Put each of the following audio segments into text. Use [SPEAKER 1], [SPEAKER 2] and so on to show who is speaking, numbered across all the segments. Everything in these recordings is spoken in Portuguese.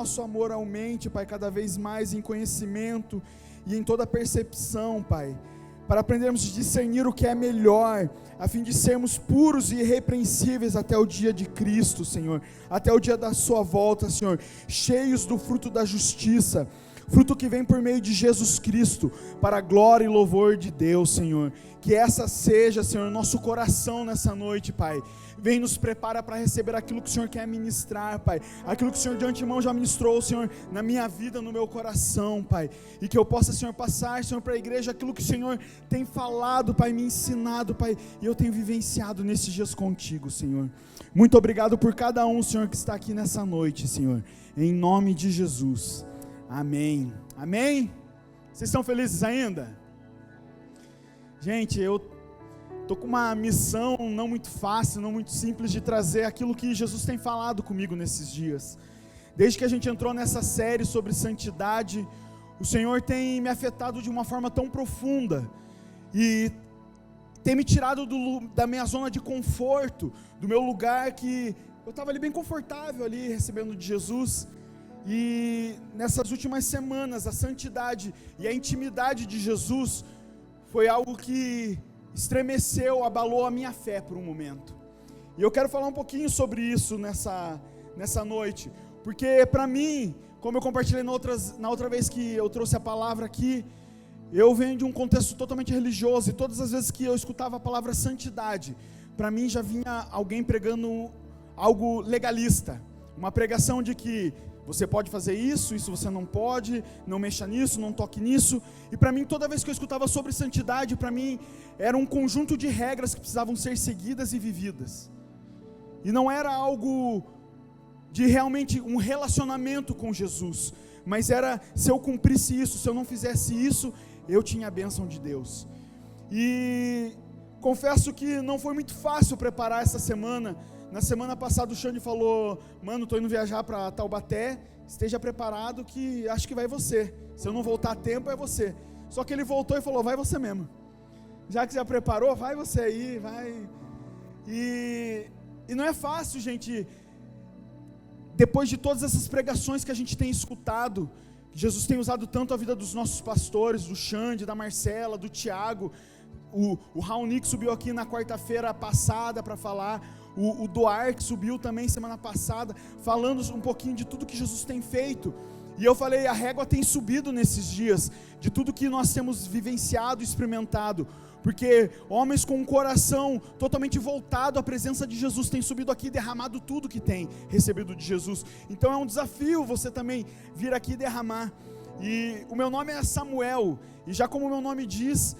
[SPEAKER 1] nosso amor aumente, Pai, cada vez mais em conhecimento e em toda percepção, Pai, para aprendermos a discernir o que é melhor, a fim de sermos puros e irrepreensíveis até o dia de Cristo, Senhor, até o dia da sua volta, Senhor, cheios do fruto da justiça, fruto que vem por meio de Jesus Cristo, para a glória e louvor de Deus, Senhor. Que essa seja, Senhor, nosso coração nessa noite, Pai. Vem nos prepara para receber aquilo que o Senhor quer ministrar, Pai. Aquilo que o Senhor de antemão já ministrou, Senhor, na minha vida, no meu coração, Pai. E que eu possa, Senhor, passar, Senhor, para a igreja aquilo que o Senhor tem falado, Pai, me ensinado, Pai. E eu tenho vivenciado nesses dias contigo, Senhor. Muito obrigado por cada um, Senhor, que está aqui nessa noite, Senhor. Em nome de Jesus. Amém. Amém? Vocês estão felizes ainda? Gente, eu estou com uma missão não muito fácil, não muito simples de trazer aquilo que Jesus tem falado comigo nesses dias. Desde que a gente entrou nessa série sobre santidade, o Senhor tem me afetado de uma forma tão profunda e tem me tirado da minha zona de conforto, do meu lugar que eu estava ali bem confortável ali recebendo de Jesus. E nessas últimas semanas, a santidade e a intimidade de Jesus foi algo que estremeceu, abalou a minha fé por um momento. E eu quero falar um pouquinho sobre isso nessa noite, porque para mim, como eu compartilhei na outra vez que eu trouxe a palavra aqui, eu venho de um contexto totalmente religioso, e todas as vezes que eu escutava a palavra santidade, para mim já vinha alguém pregando algo legalista, uma pregação de que você pode fazer isso você não pode, não mexa nisso, não toque nisso. E para mim, toda vez que eu escutava sobre santidade, para mim era um conjunto de regras que precisavam ser seguidas e vividas. E não era algo de realmente um relacionamento com Jesus, mas era, se eu cumprisse isso, se eu não fizesse isso, eu tinha a bênção de Deus. E confesso que não foi muito fácil preparar essa semana. Na semana passada o Xande falou: mano, estou indo viajar para Taubaté, esteja preparado que acho que vai você, se eu não voltar a tempo é você. Só que ele voltou e falou: vai você mesmo, já que já preparou, vai você aí, vai. E não é fácil, gente, depois de todas essas pregações que a gente tem escutado, Jesus tem usado tanto a vida dos nossos pastores, do Xande, da Marcela, do Tiago, o Raoni que subiu aqui na quarta-feira passada para falar, o Doar que subiu também semana passada, falando um pouquinho de tudo que Jesus tem feito. E eu falei, a régua tem subido nesses dias, de tudo que nós temos vivenciado e experimentado, porque homens com um coração totalmente voltado à presença de Jesus têm subido aqui e derramado tudo que tem recebido de Jesus. Então é um desafio você também vir aqui e derramar. E o meu nome é Samuel, e já como o meu nome diz,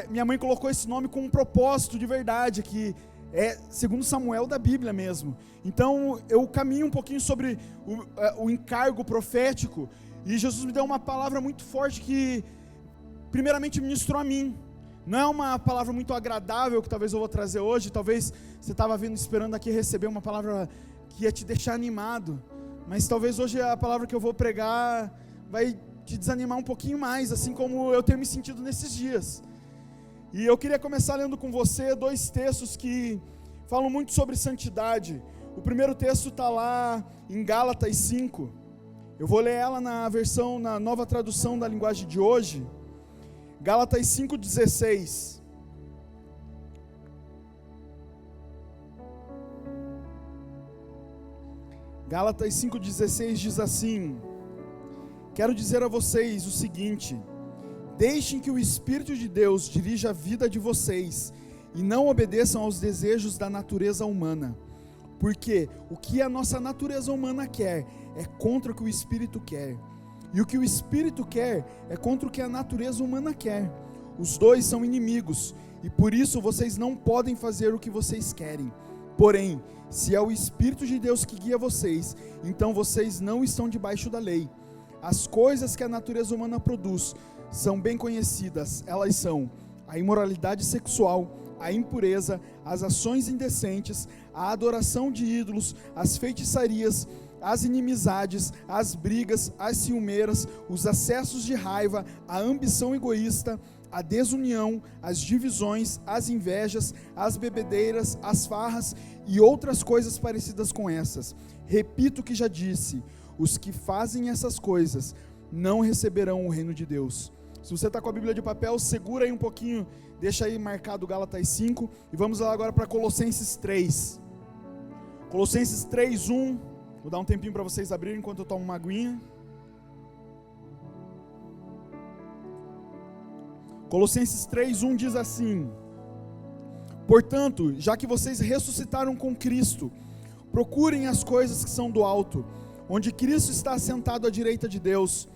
[SPEAKER 1] minha mãe colocou esse nome com um propósito de verdade, que é segundo Samuel da Bíblia mesmo. Então eu caminho um pouquinho sobre o encargo profético, e Jesus me deu uma palavra muito forte que primeiramente ministrou a mim. Não é uma palavra muito agradável que talvez eu vou trazer hoje, talvez você estava vindo esperando aqui receber uma palavra que ia te deixar animado, mas talvez hoje a palavra que eu vou pregar vai te desanimar um pouquinho mais, assim como eu tenho me sentido nesses dias. E eu queria começar lendo com você 2 textos que falam muito sobre santidade. O primeiro texto está lá em Gálatas 5, eu vou ler ela na nova tradução da linguagem de hoje. Gálatas 5,16. Gálatas 5,16 diz assim: quero dizer a vocês o seguinte: deixem que o Espírito de Deus dirija a vida de vocês e não obedeçam aos desejos da natureza humana, porque o que a nossa natureza humana quer é contra o que o Espírito quer, e o que o Espírito quer é contra o que a natureza humana quer. Os dois são inimigos, e por isso vocês não podem fazer o que vocês querem. Porém, se é o Espírito de Deus que guia vocês, então vocês não estão debaixo da lei. As coisas que a natureza humana produz são bem conhecidas. Elas são a imoralidade sexual, a impureza, as ações indecentes, a adoração de ídolos, as feitiçarias, as inimizades, as brigas, as ciumeiras, os acessos de raiva, a ambição egoísta, a desunião, as divisões, as invejas, as bebedeiras, as farras e outras coisas parecidas com essas. Repito o que já disse: os que fazem essas coisas não receberão o reino de Deus. Se você está com a Bíblia de papel, segura aí um pouquinho, deixa aí marcado Gálatas 5, e vamos lá agora para Colossenses 3. Colossenses 3, 1, vou dar um tempinho para vocês abrirem enquanto eu tomo uma aguinha. Colossenses 3, 1 diz assim: portanto, já que vocês ressuscitaram com Cristo, procurem as coisas que são do alto, onde Cristo está assentado à direita de Deus.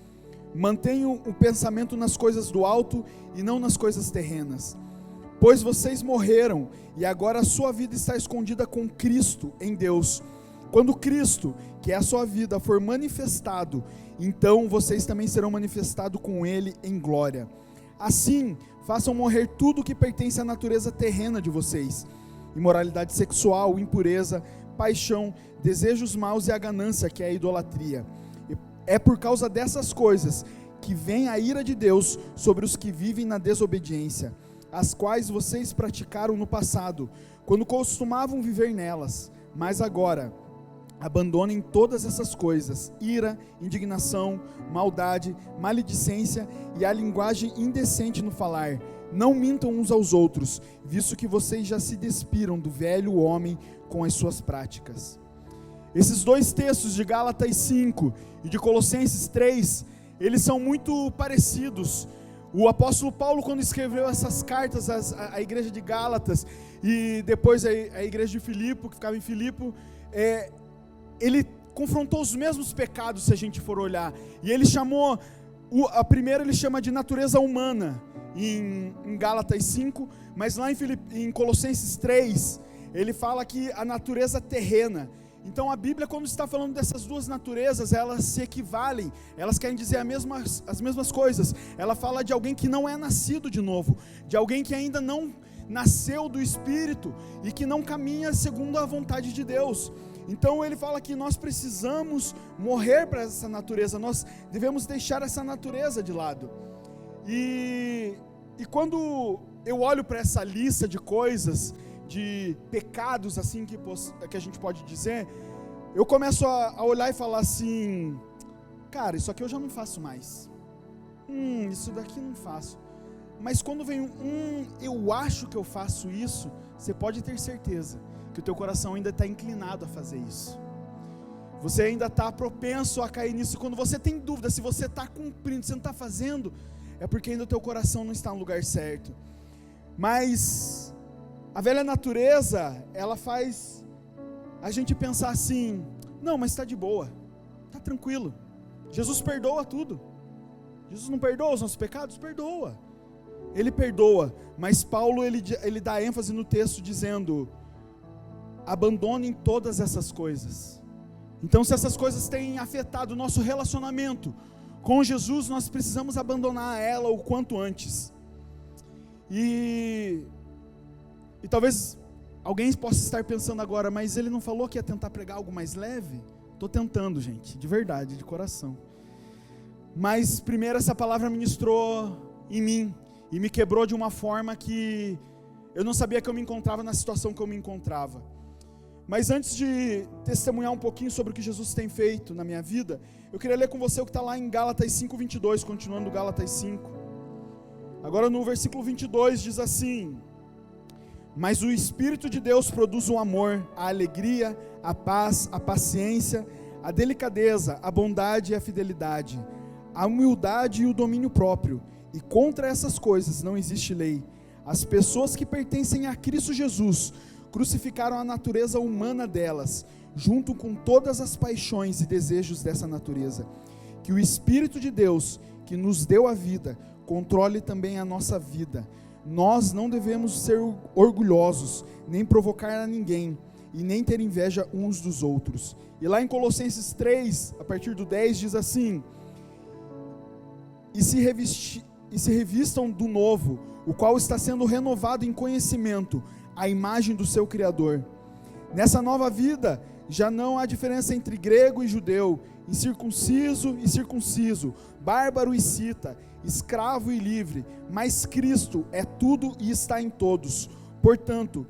[SPEAKER 1] Mantenham o pensamento nas coisas do alto e não nas coisas terrenas. Pois vocês morreram e agora a sua vida está escondida com Cristo em Deus. Quando Cristo, que é a sua vida, for manifestado, então vocês também serão manifestados com Ele em glória. Assim, façam morrer tudo que pertence à natureza terrena de vocês: imoralidade sexual, impureza, paixão, desejos maus e a ganância, que é a idolatria. É por causa dessas coisas que vem a ira de Deus sobre os que vivem na desobediência, as quais vocês praticaram no passado, quando costumavam viver nelas. Mas agora, abandonem todas essas coisas: ira, indignação, maldade, maledicência e a linguagem indecente no falar. Não mintam uns aos outros, visto que vocês já se despiram do velho homem com as suas práticas. Esses dois textos de Gálatas 5 e de Colossenses 3, eles são muito parecidos. O apóstolo Paulo, quando escreveu essas cartas à igreja de Gálatas e depois à igreja de Filipe, que ficava em Filipe, ele confrontou os mesmos pecados, se a gente for olhar. E ele chamou, a primeira ele chama de natureza humana, em Gálatas 5, mas lá em Colossenses 3, ele fala que a natureza terrena. Então a Bíblia, quando está falando dessas duas naturezas, elas se equivalem, elas querem dizer as mesmas coisas. Ela fala de alguém que não é nascido de novo, de alguém que ainda não nasceu do Espírito e que não caminha segundo a vontade de Deus. Então ele fala que nós precisamos morrer para essa natureza, nós devemos deixar essa natureza de lado. E quando eu olho para essa lista de coisas, de pecados assim que a gente pode dizer, eu começo a olhar e falar assim: cara, isso aqui eu já não faço mais, isso daqui não faço. Mas quando vem eu acho que eu faço isso, você pode ter certeza que o teu coração ainda está inclinado a fazer isso, você ainda está propenso a cair nisso. E quando você tem dúvida se você está cumprindo, se não está fazendo, é porque ainda o teu coração não está no lugar certo. Mas a velha natureza, ela faz a gente pensar assim: não, mas está de boa, está tranquilo, Jesus perdoa tudo. Jesus não perdoa os nossos pecados? Perdoa, Ele perdoa. Mas Paulo, ele dá ênfase no texto dizendo: abandonem todas essas coisas. Então, se essas coisas têm afetado o nosso relacionamento com Jesus, nós precisamos abandonar ela o quanto antes. E talvez alguém possa estar pensando agora: mas ele não falou que ia tentar pregar algo mais leve? Estou tentando, gente, de verdade, de coração. Mas primeiro essa palavra ministrou em mim e me quebrou de uma forma que eu não sabia que eu me encontrava na situação que eu me encontrava. Mas antes de testemunhar um pouquinho sobre o que Jesus tem feito na minha vida, eu queria ler com você o que está lá em Gálatas 5:22, continuando Gálatas 5. Agora no versículo 22 diz assim: mas o Espírito de Deus produz o amor, a alegria, a paz, a paciência, a delicadeza, a bondade e a fidelidade, a humildade e o domínio próprio. E contra essas coisas não existe lei. As pessoas que pertencem a Cristo Jesus crucificaram a natureza humana delas, junto com todas as paixões e desejos dessa natureza. Que o Espírito de Deus, que nos deu a vida, controle também a nossa vida. Nós não devemos ser orgulhosos, nem provocar a ninguém, e nem ter inveja uns dos outros. E lá em Colossenses 3, a partir do 10, diz assim: e se revistam do novo, o qual está sendo renovado em conhecimento, à imagem do seu Criador. Nessa nova vida, já não há diferença entre grego e judeu, incircunciso e circunciso, bárbaro e cita, escravo e livre, mas Cristo é tudo e está em todos. Portanto,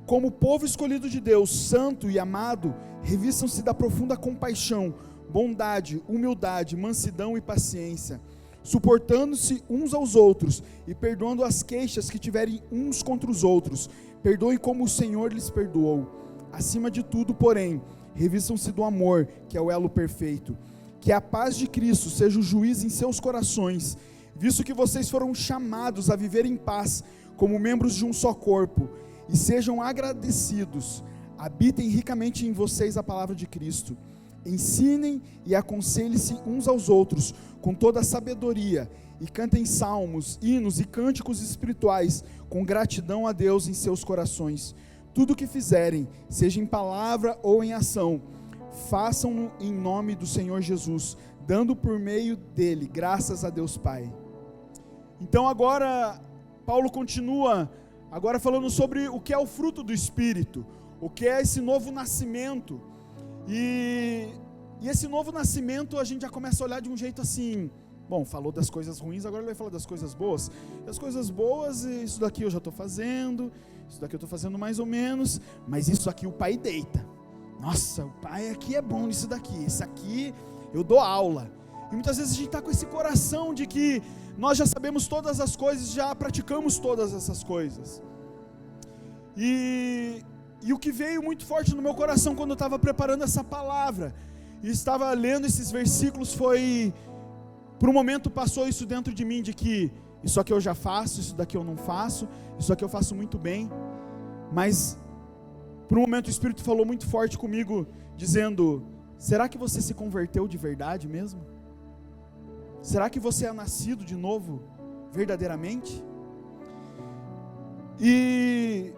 [SPEAKER 1] como povo escolhido de Deus, santo e amado, revistam-se da profunda compaixão, bondade, humildade, mansidão e paciência, suportando-se uns aos outros e perdoando as queixas que tiverem uns contra os outros. Perdoem como o Senhor lhes perdoou. Acima de tudo, porém, revistam-se do amor, que é o elo perfeito. Que a paz de Cristo seja o juiz em seus corações, visto que vocês foram chamados a viver em paz, como membros de um só corpo, e sejam agradecidos. Habitem ricamente em vocês a palavra de Cristo. Ensinem e aconselhem-se uns aos outros, com toda a sabedoria, e cantem salmos, hinos e cânticos espirituais, com gratidão a Deus em seus corações. Tudo o que fizerem, seja em palavra ou em ação, façam-no em nome do Senhor Jesus, dando por meio dele graças a Deus Pai. Então agora, Paulo continua, agora falando sobre o que é o fruto do Espírito, o que é esse novo nascimento, e esse novo nascimento a gente já começa a olhar de um jeito assim, bom, falou das coisas ruins, agora ele vai falar das coisas boas. As coisas boas, isso daqui eu já estou fazendo, isso daqui eu estou fazendo mais ou menos, mas isso aqui o pai deita. Nossa, o pai aqui é bom nisso daqui, isso aqui eu dou aula. E muitas vezes a gente está com esse coração de que nós já sabemos todas as coisas, já praticamos todas essas coisas. E o que veio muito forte no meu coração quando eu estava preparando essa palavra, e estava lendo esses versículos, foi, por um momento passou isso dentro de mim, de que isso aqui eu já faço, isso daqui eu não faço, isso aqui eu faço muito bem, mas por um momento o Espírito falou muito forte comigo, dizendo: será que você se converteu de verdade mesmo? Será que você é nascido de novo, verdadeiramente? E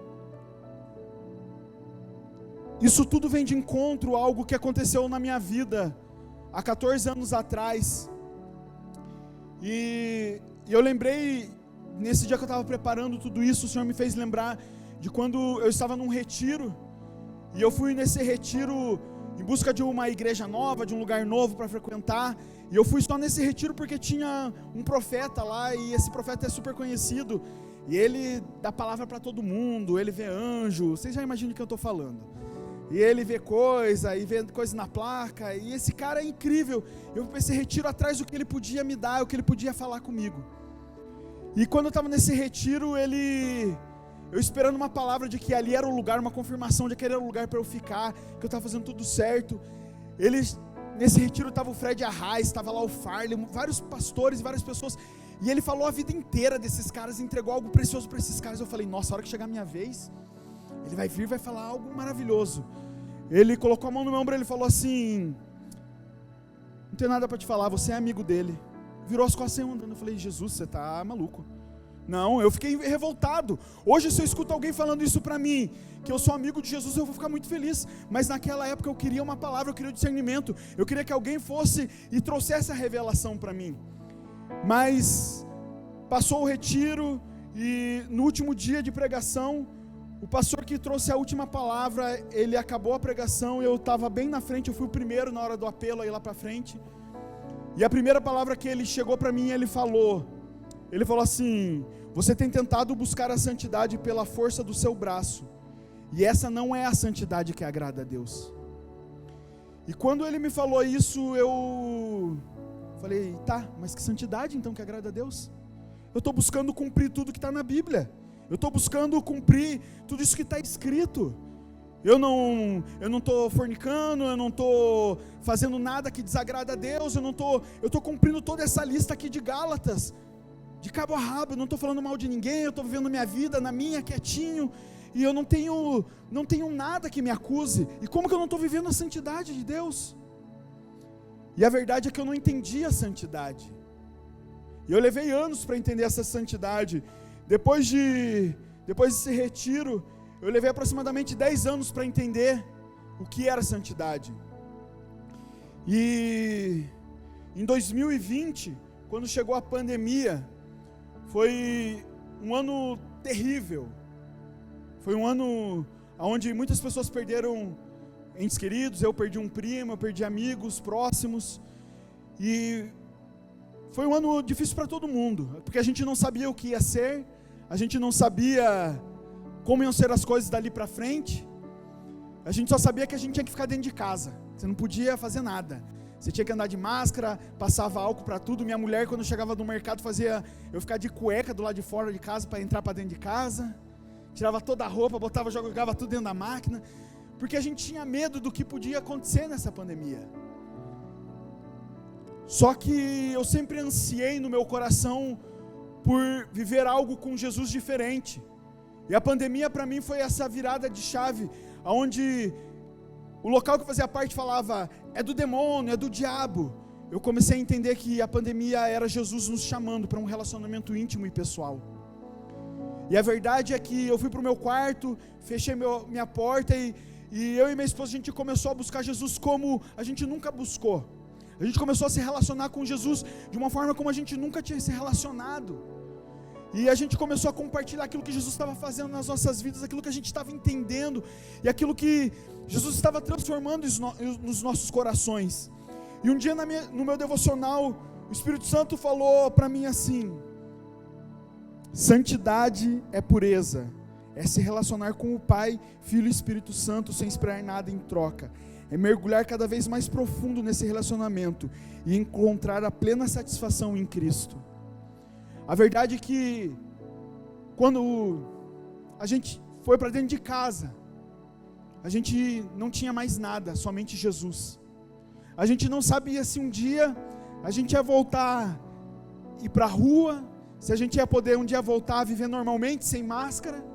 [SPEAKER 1] isso tudo vem de encontro a algo que aconteceu na minha vida, há 14 anos atrás, e eu lembrei, nesse dia que eu estava preparando tudo isso, o Senhor me fez lembrar de quando eu estava num retiro, e eu fui nesse retiro em busca de uma igreja nova, de um lugar novo para frequentar, e eu fui só nesse retiro porque tinha um profeta lá, e esse profeta é super conhecido, e ele dá palavra para todo mundo, ele vê anjo, vocês já imaginam o que eu estou falando, e ele vê coisa, e vê coisa na placa, e esse cara é incrível. Eu pensei, retiro atrás do que ele podia me dar, o que ele podia falar comigo. E quando eu estava nesse retiro, eu esperando uma palavra de que ali era o lugar, uma confirmação de que era o lugar para eu ficar, que eu estava fazendo tudo certo. Nesse retiro estava o Fred Arraes, estava lá o Farley, vários pastores, várias pessoas, e ele falou a vida inteira desses caras, entregou algo precioso para esses caras. Eu falei, nossa, a hora que chegar a minha vez, ele vai vir e vai falar algo maravilhoso. Ele colocou a mão no meu ombro e ele falou assim: não tem nada para te falar, você é amigo dele. Virou as costas e saiu andando. Eu falei, Jesus, você está maluco? Não, eu fiquei revoltado. Hoje, se eu escuto alguém falando isso para mim, que eu sou amigo de Jesus, eu vou ficar muito feliz. Mas naquela época eu queria uma palavra, eu queria discernimento, eu queria que alguém fosse e trouxesse a revelação para mim. Mas passou o retiro, e no último dia de pregação, o pastor que trouxe a última palavra, ele acabou a pregação, eu estava bem na frente, eu fui o primeiro na hora do apelo, aí lá para frente, e a primeira palavra que ele chegou para mim, ele falou assim: você tem tentado buscar a santidade pela força do seu braço, e essa não é a santidade que agrada a Deus. E quando ele me falou isso, eu falei, tá, mas que santidade então que agrada a Deus? Eu estou buscando cumprir tudo que está na Bíblia, eu estou buscando cumprir tudo isso que está escrito. Eu não estou fornicando, eu não estou fazendo nada que desagrada a Deus, eu estou cumprindo toda essa lista aqui de Gálatas, de cabo a rabo. Eu não estou falando mal de ninguém, eu estou vivendo minha vida na minha, quietinho, e eu não tenho nada que me acuse. E como que eu não estou vivendo a santidade de Deus? E a verdade é que eu não entendi a santidade, e eu levei anos para entender essa santidade. Depois desse retiro, eu levei aproximadamente 10 anos para entender o que era santidade. E em 2020, quando chegou a pandemia, foi um ano terrível. Foi um ano onde muitas pessoas perderam entes queridos. Eu perdi um primo, eu perdi amigos próximos. E foi um ano difícil para todo mundo, porque a gente não sabia o que ia ser, a gente não sabia como iam ser as coisas dali para frente. A gente só sabia que a gente tinha que ficar dentro de casa, você não podia fazer nada, você tinha que andar de máscara, passava álcool para tudo. Minha mulher, quando chegava do mercado, fazia eu ficar de cueca do lado de fora de casa para entrar para dentro de casa. Tirava toda a roupa, botava, jogava tudo dentro da máquina, porque a gente tinha medo do que podia acontecer nessa pandemia. Só que eu sempre ansiei no meu coração por viver algo com Jesus diferente. E a pandemia para mim foi essa virada de chave, onde o local que eu fazia parte falava, é do demônio, é do diabo. Eu comecei a entender que a pandemia era Jesus nos chamando para um relacionamento íntimo e pessoal. E a verdade é que eu fui para o meu quarto, fechei minha porta e eu e minha esposa, a gente começou a buscar Jesus como a gente nunca buscou. A gente começou a se relacionar com Jesus de uma forma como a gente nunca tinha se relacionado. E a gente começou a compartilhar aquilo que Jesus estava fazendo nas nossas vidas, aquilo que a gente estava entendendo, e aquilo que Jesus estava transformando nos nossos corações. E um dia no meu devocional, o Espírito Santo falou para mim assim: santidade é pureza, é se relacionar com o Pai, Filho e Espírito Santo sem esperar nada em troca. É mergulhar cada vez mais profundo nesse relacionamento e encontrar a plena satisfação em Cristo. A verdade é que quando a gente foi para dentro de casa, a gente não tinha mais nada, somente Jesus. A gente não sabia se um dia a gente ia voltar e ir para a rua, se a gente ia poder um dia voltar a viver normalmente, sem máscara.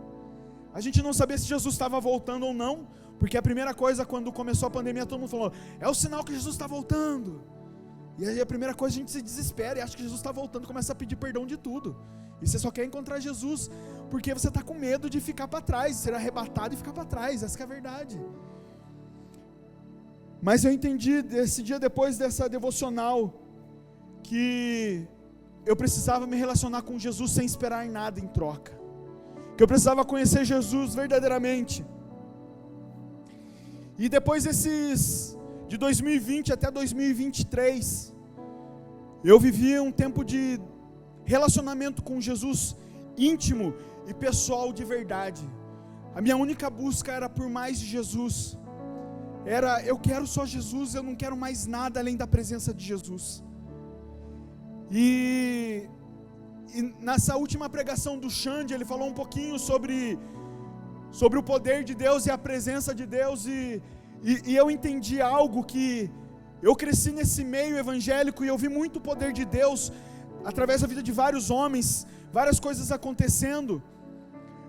[SPEAKER 1] A gente não sabia se Jesus estava voltando ou não, porque a primeira coisa, quando começou a pandemia, todo mundo falou, é o sinal que Jesus está voltando. E aí a primeira coisa, a gente se desespera e acha que Jesus está voltando, começa a pedir perdão de tudo. E você só quer encontrar Jesus, porque você está com medo de ficar para trás, ser arrebatado e ficar para trás, essa que é a verdade. Mas eu entendi, esse dia depois dessa devocional, que eu precisava me relacionar com Jesus sem esperar em nada em troca. Que eu precisava conhecer Jesus verdadeiramente. E depois de 2020 até 2023, eu vivi um tempo de relacionamento com Jesus íntimo e pessoal de verdade. A minha única busca era por mais de Jesus. Eu quero só Jesus, eu não quero mais nada além da presença de Jesus. E nessa última pregação do Xande, ele falou um pouquinho sobre o poder de Deus e a presença de Deus, e eu entendi algo, que eu cresci nesse meio evangélico e eu vi muito o poder de Deus através da vida de vários homens, várias coisas acontecendo,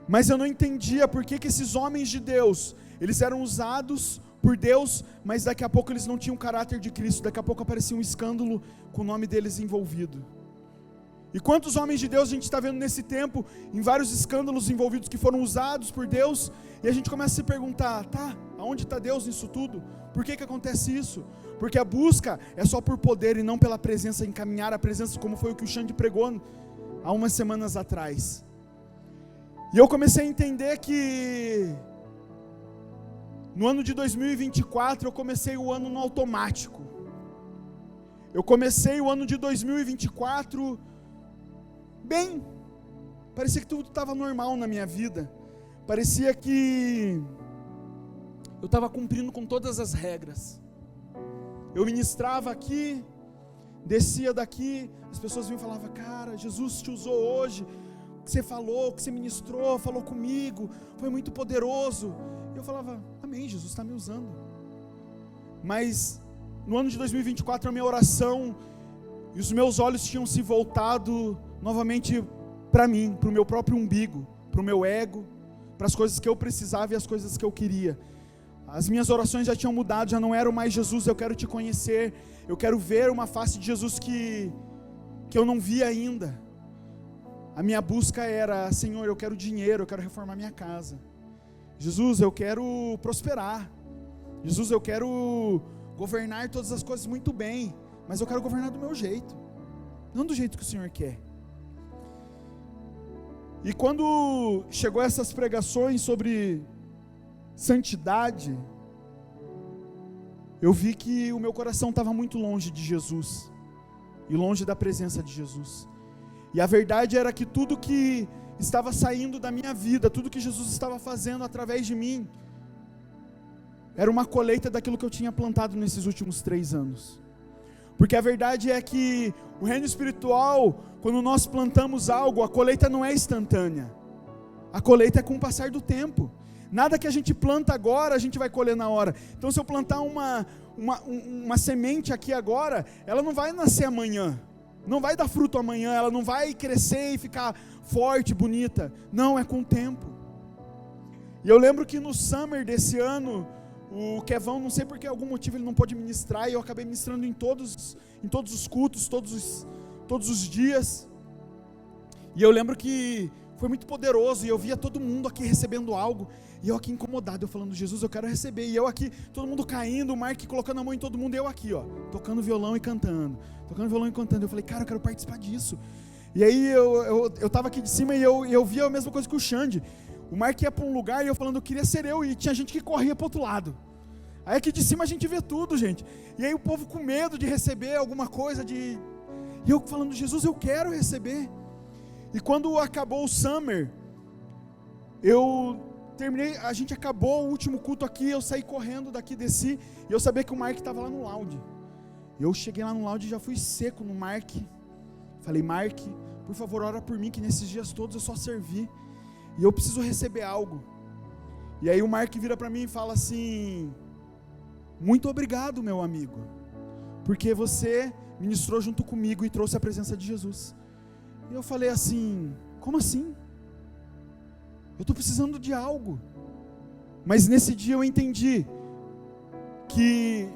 [SPEAKER 1] mas eu não entendia por que esses homens de Deus, eles eram usados por Deus, mas daqui a pouco eles não tinham o caráter de Cristo, daqui a pouco aparecia um escândalo com o nome deles envolvido. E quantos homens de Deus a gente está vendo nesse tempo, em vários escândalos envolvidos que foram usados por Deus, e a gente começa a se perguntar, aonde está Deus nisso tudo? Por que acontece isso? Porque a busca é só por poder e não pela presença, encaminhar a presença, como foi o que o Xande pregou há umas semanas atrás. E eu comecei a entender que no ano de 2024 eu comecei o ano no automático. Eu comecei o ano de 2024 bem, parecia que tudo estava normal na minha vida, parecia que eu estava cumprindo com todas as regras. Eu ministrava aqui, descia daqui, as pessoas vinham e falavam, cara, Jesus te usou hoje, o que você falou, o que você ministrou, falou comigo, foi muito poderoso. E eu falava, amém, Jesus está me usando. Mas no ano de 2024 a minha oração e os meus olhos tinham se voltado novamente para mim, para o meu próprio umbigo, para o meu ego, para as coisas que eu precisava e as coisas que eu queria. As minhas orações já tinham mudado, já não eram mais Jesus, eu quero te conhecer, eu quero ver uma face de Jesus que eu não vi ainda. A minha busca era, Senhor, eu quero dinheiro, eu quero reformar minha casa. Jesus, eu quero prosperar. Jesus, eu quero governar todas as coisas muito bem, mas eu quero governar do meu jeito, não do jeito que o Senhor quer. E quando chegou essas pregações sobre santidade, eu vi que o meu coração estava muito longe de Jesus, e longe da presença de Jesus. E a verdade era que tudo que estava saindo da minha vida, tudo que Jesus estava fazendo através de mim, era uma colheita daquilo que eu tinha plantado nesses últimos 3 anos. Porque a verdade é que o reino espiritual, quando nós plantamos algo, a colheita não é instantânea. A colheita é com o passar do tempo. Nada que a gente planta agora, a gente vai colher na hora. Então, se eu plantar uma semente aqui agora, ela não vai nascer amanhã. Não vai dar fruto amanhã, ela não vai crescer e ficar forte, bonita. Não, é com o tempo. E eu lembro que no Summer desse ano, o Kevão, não sei por que algum motivo ele não pôde ministrar, e eu acabei ministrando em todos os cultos, todos os dias. E eu lembro que foi muito poderoso, e eu via todo mundo aqui recebendo algo, e eu aqui incomodado, eu falando, Jesus, eu quero receber, e eu aqui, todo mundo caindo, o Mark colocando a mão em todo mundo, e eu aqui, tocando violão e cantando, eu falei, cara, eu quero participar disso. E aí eu tava aqui de cima, e eu via a mesma coisa que o Xande. O Mark ia para um lugar, e eu falando, eu queria ser eu, e tinha gente que corria para o outro lado. Aí aqui de cima a gente vê tudo, gente, e aí o povo com medo de receber alguma coisa, e eu falando, Jesus, eu quero receber. E quando acabou o Summer, a gente acabou o último culto aqui, eu saí correndo daqui, desci, e eu sabia que o Mark estava lá no lounge. Eu cheguei lá no lounge e já fui seco no Mark. Falei, Mark, por favor, ora por mim, que nesses dias todos eu só servi, e eu preciso receber algo. E aí o Mark vira para mim e fala assim, muito obrigado, meu amigo, porque você ministrou junto comigo e trouxe a presença de Jesus. E eu falei assim, como assim? Eu estou precisando de algo. Mas nesse dia eu entendi que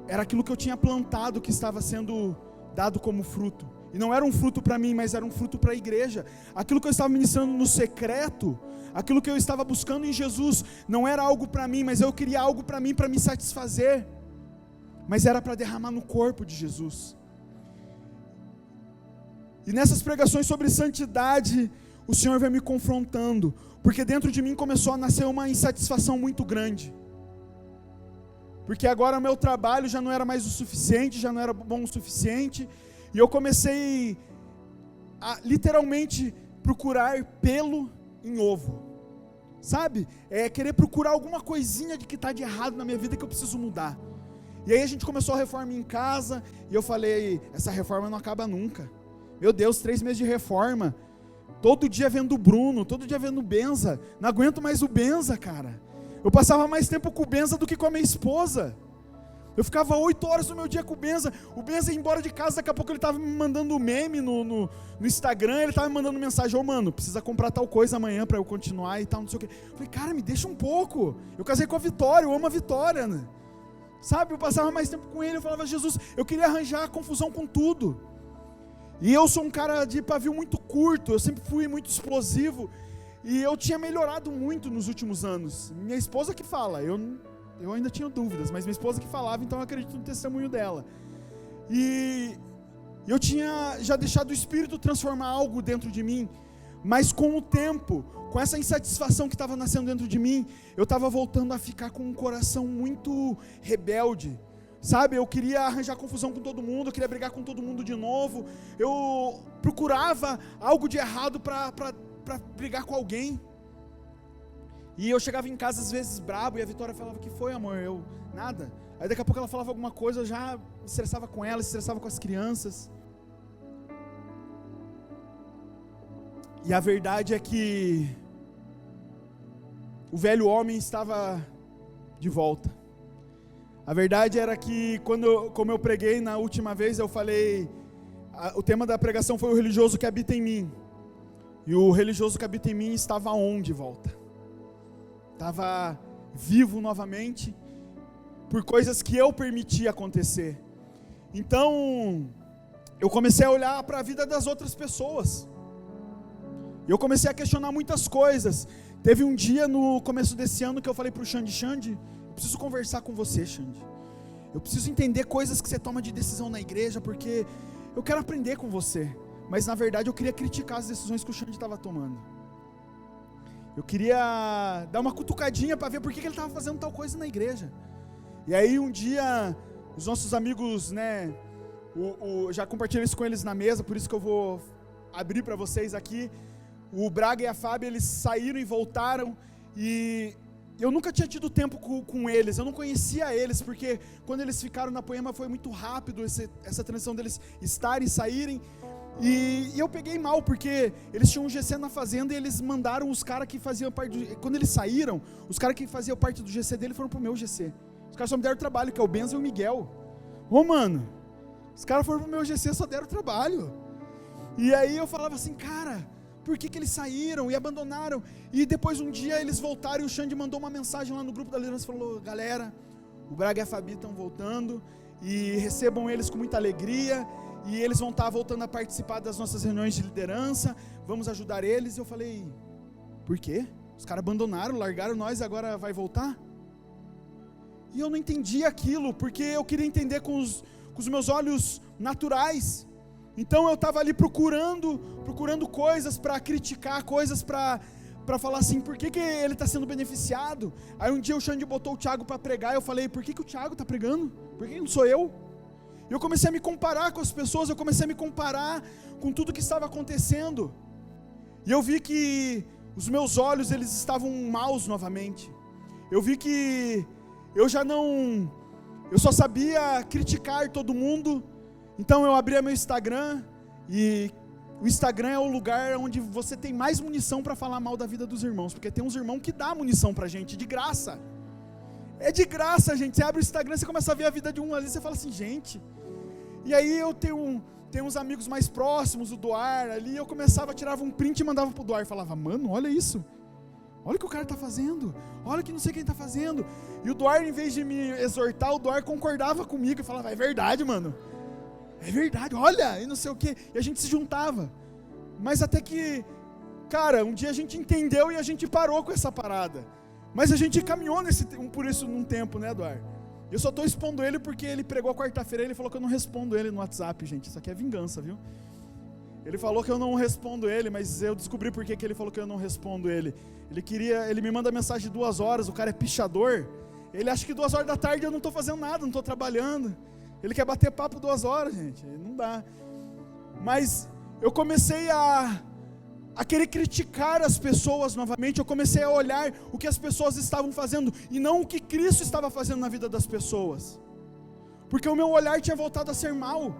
[SPEAKER 1] era aquilo que eu tinha plantado que estava sendo dado como fruto. E não era um fruto para mim, mas era um fruto para a igreja. Aquilo que eu estava ministrando no secreto, aquilo que eu estava buscando em Jesus, não era algo para mim, mas eu queria algo para mim, para me satisfazer. Mas era para derramar no corpo de Jesus. E nessas pregações sobre santidade, o Senhor vem me confrontando, porque dentro de mim começou a nascer uma insatisfação muito grande. Porque agora o meu trabalho já não era mais o suficiente, já não era bom o suficiente, e eu comecei a literalmente procurar pelo em ovo. Sabe? Querer procurar alguma coisinha de que está de errado na minha vida que eu preciso mudar. E aí a gente começou a reforma em casa, e eu falei, essa reforma não acaba nunca. Meu Deus, 3 meses de reforma, todo dia vendo o Bruno, todo dia vendo o Benza, não aguento mais o Benza, cara. Eu passava mais tempo com o Benza do que com a minha esposa. Eu ficava 8 horas do meu dia com o Benza ia embora de casa, daqui a pouco ele estava me mandando meme no Instagram, ele estava me mandando mensagem, mano, precisa comprar tal coisa amanhã para eu continuar e tal, não sei o quê. Eu falei, cara, me deixa um pouco, eu casei com a Vitória, eu amo a Vitória, né? Sabe, eu passava mais tempo com ele, eu falava, Jesus, eu queria arranjar confusão com tudo. E eu sou um cara de pavio muito curto, eu sempre fui muito explosivo, e eu tinha melhorado muito nos últimos anos. Minha esposa que fala, eu ainda tinha dúvidas, mas minha esposa que falava, então eu acredito no testemunho dela. E eu tinha já deixado o Espírito transformar algo dentro de mim, mas com o tempo, com essa insatisfação que estava nascendo dentro de mim, eu estava voltando a ficar com um coração muito rebelde. Sabe, eu queria arranjar confusão com todo mundo, eu queria brigar com todo mundo de novo, eu procurava algo de errado para brigar com alguém, e eu chegava em casa às vezes brabo, e a Vitória falava, que foi, amor? Eu, nada. Aí daqui a pouco ela falava alguma coisa, eu já me estressava com ela, estressava com as crianças. E a verdade é que o velho homem estava de volta. A verdade era que, como eu preguei na última vez, eu falei, o tema da pregação foi o religioso que habita em mim. E o religioso que habita em mim estava on de volta. Estava vivo novamente, por coisas que eu permiti acontecer. Então, eu comecei a olhar para a vida das outras pessoas. Eu comecei a questionar muitas coisas. Teve um dia no começo desse ano que eu falei para o Xande, eu preciso conversar com você, Xande. Eu preciso entender coisas que você toma de decisão na igreja, porque eu quero aprender com você. Mas na verdade eu queria criticar as decisões que o Xande estava tomando. Eu queria dar uma cutucadinha para ver por que ele estava fazendo tal coisa na igreja. E aí um dia, os nossos amigos, né, já compartilhei isso com eles na mesa, por isso que eu vou abrir para vocês aqui. O Braga e a Fábio, eles saíram e voltaram, e eu nunca tinha tido tempo com eles, eu não conhecia eles, porque quando eles ficaram na Poema foi muito rápido essa transição deles estarem e saírem, e eu peguei mal, porque eles tinham um GC na fazenda e eles mandaram os caras que faziam parte quando eles saíram, os caras que faziam parte do GC dele foram pro meu GC, os caras só me deram trabalho, que é o Benzo e o Miguel. Mano, os caras foram pro meu GC, só deram trabalho. E aí eu falava assim, cara, por que eles saíram e abandonaram? E depois um dia eles voltaram e o Xande mandou uma mensagem lá no grupo da liderança, falou, galera, o Braga e a Fabi estão voltando e recebam eles com muita alegria, e eles vão estar voltando a participar das nossas reuniões de liderança, vamos ajudar eles. E eu falei, por quê? Os caras abandonaram, largaram nós e agora vai voltar? E eu não entendi aquilo, porque eu queria entender com os meus olhos naturais. Então eu estava ali procurando coisas para criticar, coisas para falar assim, por que ele está sendo beneficiado? Aí um dia o Xande botou o Thiago para pregar, eu falei, por que o Thiago está pregando? Por que não sou eu? E eu comecei a me comparar com as pessoas, eu comecei a me comparar com tudo que estava acontecendo. E eu vi que os meus olhos, eles estavam maus novamente. Eu vi que eu só sabia criticar todo mundo. Então eu abria meu Instagram, e o Instagram é o lugar onde você tem mais munição para falar mal da vida dos irmãos, porque tem uns irmãos que dá munição pra gente, de graça. É de graça, gente. Você abre o Instagram, você começa a ver a vida de um ali, você fala assim, gente. E aí eu tenho uns amigos mais próximos, o Duar ali, eu tirava um print e mandava pro Duar, falava, mano, olha isso. Olha o que o cara está fazendo, olha o que não sei quem está fazendo. E o Duar, em vez de me exortar, o Duar concordava comigo e falava, é verdade, mano. É verdade, olha, e não sei o que, e a gente se juntava, mas até que, cara, um dia a gente entendeu e a gente parou com essa parada, mas a gente caminhou por isso num tempo, né, Eduardo? Eu só estou expondo ele porque ele pregou a quarta-feira, ele falou que eu não respondo ele no WhatsApp, gente, isso aqui é vingança, viu? Ele falou que eu não respondo ele, mas eu descobri por que ele falou que eu não respondo ele. Ele me manda mensagem de 2 horas, o cara é pichador, ele acha que 2 horas da tarde eu não estou fazendo nada, não estou trabalhando. Ele quer bater papo 2 horas, gente, não dá. Mas eu comecei a querer criticar as pessoas novamente, eu comecei a olhar o que as pessoas estavam fazendo, e não o que Cristo estava fazendo na vida das pessoas, porque o meu olhar tinha voltado a ser mal.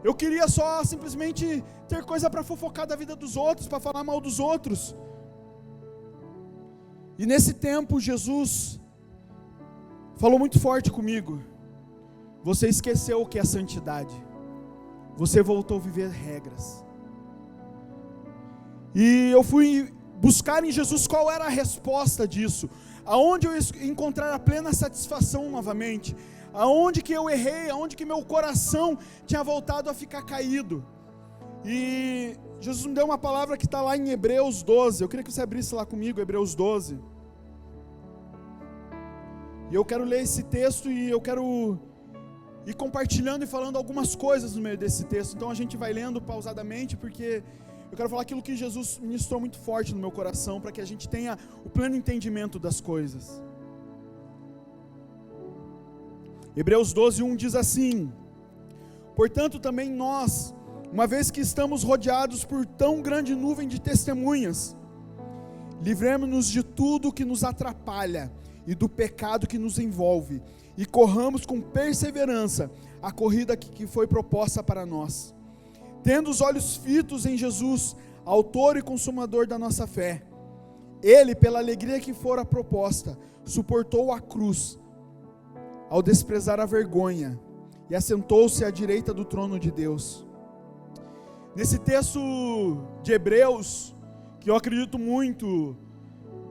[SPEAKER 1] Eu queria só simplesmente ter coisa para fofocar da vida dos outros, para falar mal dos outros. E nesse tempo Jesus falou muito forte comigo. Você esqueceu o que é santidade. Você voltou a viver regras. E eu fui buscar em Jesus qual era a resposta disso. Aonde eu encontrar a plena satisfação novamente. Aonde que eu errei, aonde que meu coração tinha voltado a ficar caído. E Jesus me deu uma palavra que está lá em Hebreus 12. Eu queria que você abrisse lá comigo, Hebreus 12. E eu quero ler esse texto e eu quero ir compartilhando e falando algumas coisas no meio desse texto. Então a gente vai lendo pausadamente, porque eu quero falar aquilo que Jesus ministrou muito forte no meu coração, para que a gente tenha o pleno entendimento das coisas. Hebreus 12:1 diz assim: portanto também nós, uma vez que estamos rodeados por tão grande nuvem de testemunhas, livremos-nos de tudo que nos atrapalha e do pecado que nos envolve, e corramos com perseverança a corrida que foi proposta para nós, tendo os olhos fitos em Jesus, autor e consumador da nossa fé. Ele, pela alegria que fora proposta, suportou a cruz, ao desprezar a vergonha, e assentou-se à direita do trono de Deus. Nesse texto de Hebreus, que eu acredito muito,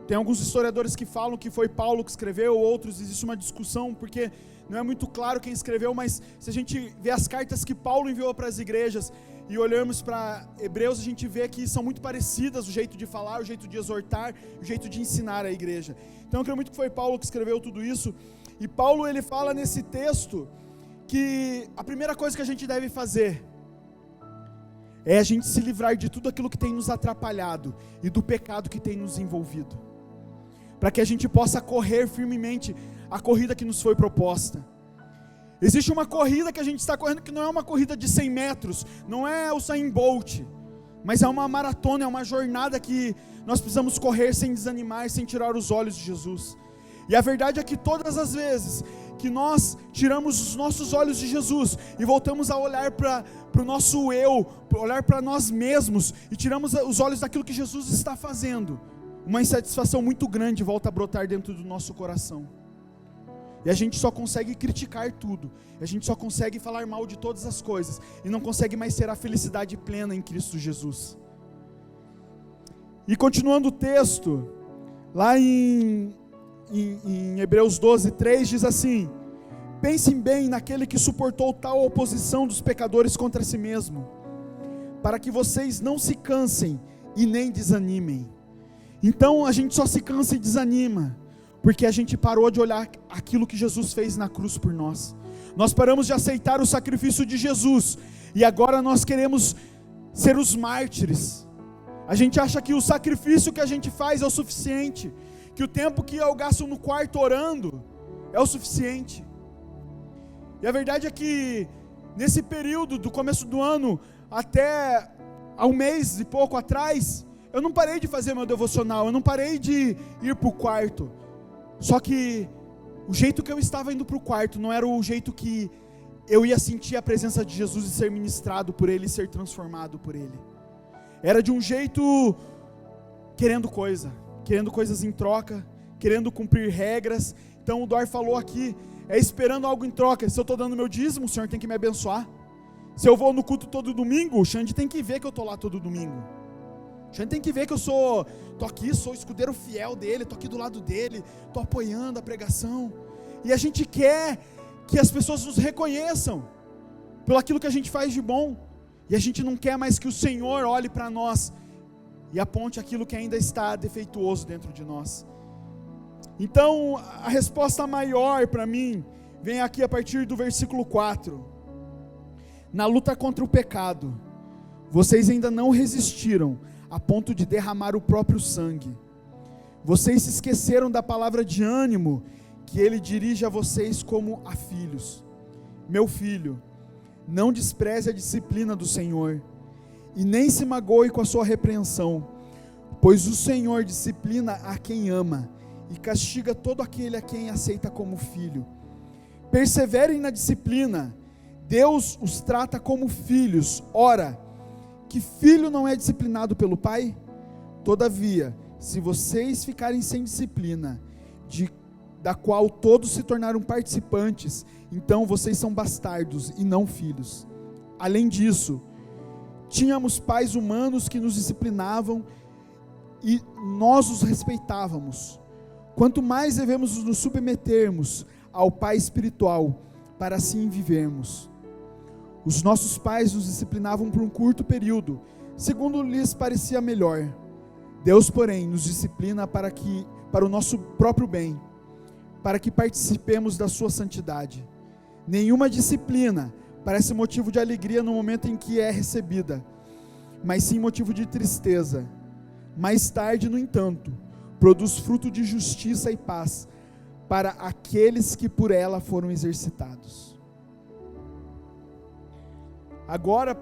[SPEAKER 1] tem alguns historiadores que falam que foi Paulo que escreveu, outros, existe uma discussão, porque não é muito claro quem escreveu, mas se a gente vê as cartas que Paulo enviou para as igrejas, e olhamos para Hebreus, a gente vê que são muito parecidas, o jeito de falar, o jeito de exortar, o jeito de ensinar a igreja. Então eu creio muito que foi Paulo que escreveu tudo isso, e Paulo ele fala nesse texto, que a primeira coisa que a gente deve fazer, é a gente se livrar de tudo aquilo que tem nos atrapalhado, e do pecado que tem nos envolvido, para que a gente possa correr firmemente a corrida que nos foi proposta. Existe uma corrida que a gente está correndo, que não é uma corrida de 100 metros, não é o Usain Bolt, mas é uma maratona, é uma jornada que nós precisamos correr sem desanimar, sem tirar os olhos de Jesus. E a verdade é que todas as vezes que nós tiramos os nossos olhos de Jesus e voltamos a olhar para o nosso eu, olhar para nós mesmos e tiramos os olhos daquilo que Jesus está fazendo, uma insatisfação muito grande volta a brotar dentro do nosso coração. E a gente só consegue criticar tudo, a gente só consegue falar mal de todas as coisas e não consegue mais ter a felicidade plena em Cristo Jesus. E continuando o texto, lá em Hebreus 12:3 diz assim: pensem bem naquele que suportou tal oposição dos pecadores contra si mesmo, para que vocês não se cansem e nem desanimem. Então a gente só se cansa e desanima porque a gente parou de olhar aquilo que Jesus fez na cruz por nós. Nós paramos de aceitar o sacrifício de Jesus e agora nós queremos ser os mártires. A gente acha que o sacrifício que a gente faz é o suficiente, que o tempo que eu gasto no quarto orando é o suficiente. E a verdade é que nesse período do começo do ano até há um mês e pouco atrás, eu não parei de fazer meu devocional, eu não parei de ir para o quarto. Só que o jeito que eu estava indo para o quarto não era o jeito que eu ia sentir a presença de Jesus e ser ministrado por Ele e ser transformado por Ele. Era de um jeito querendo coisas em troca, querendo cumprir regras. Então o Dor falou aqui, esperando algo em troca. Se eu estou dando meu dízimo, o Senhor tem que me abençoar. Se eu vou no culto todo domingo, o Xande tem que ver que eu estou lá todo domingo. O Xande tem que ver que eu estou aqui, sou escudeiro fiel dele, estou aqui do lado dele, estou apoiando a pregação. E a gente quer que as pessoas nos reconheçam pelo aquilo que a gente faz de bom. E a gente não quer mais que o Senhor olhe para nós e aponte aquilo que ainda está defeituoso dentro de nós. Então, a resposta maior para mim vem aqui a partir do versículo 4. Na luta contra o pecado, vocês ainda não resistiram a ponto de derramar o próprio sangue. Vocês se esqueceram da palavra de ânimo que Ele dirige a vocês como a filhos. Meu filho, não despreze a disciplina do Senhor, e nem se magoe com a sua repreensão, pois o Senhor disciplina a quem ama, e castiga todo aquele a quem aceita como filho. Perseverem na disciplina, Deus os trata como filhos. Ora, que filho não é disciplinado pelo pai? Todavia, se vocês ficarem sem disciplina, da qual todos se tornaram participantes, então vocês são bastardos e não filhos. Além disso, tínhamos pais humanos que nos disciplinavam e nós os respeitávamos. Quanto mais devemos nos submetermos ao Pai espiritual, para assim vivermos. Os nossos pais nos disciplinavam por um curto período, segundo lhes parecia melhor. Deus, porém, nos disciplina para o nosso próprio bem, para que participemos da sua santidade. Nenhuma disciplina parece motivo de alegria no momento em que é recebida, mas sim motivo de tristeza. Mais tarde, no entanto, produz fruto de justiça e paz para aqueles que por ela foram exercitados. Agora,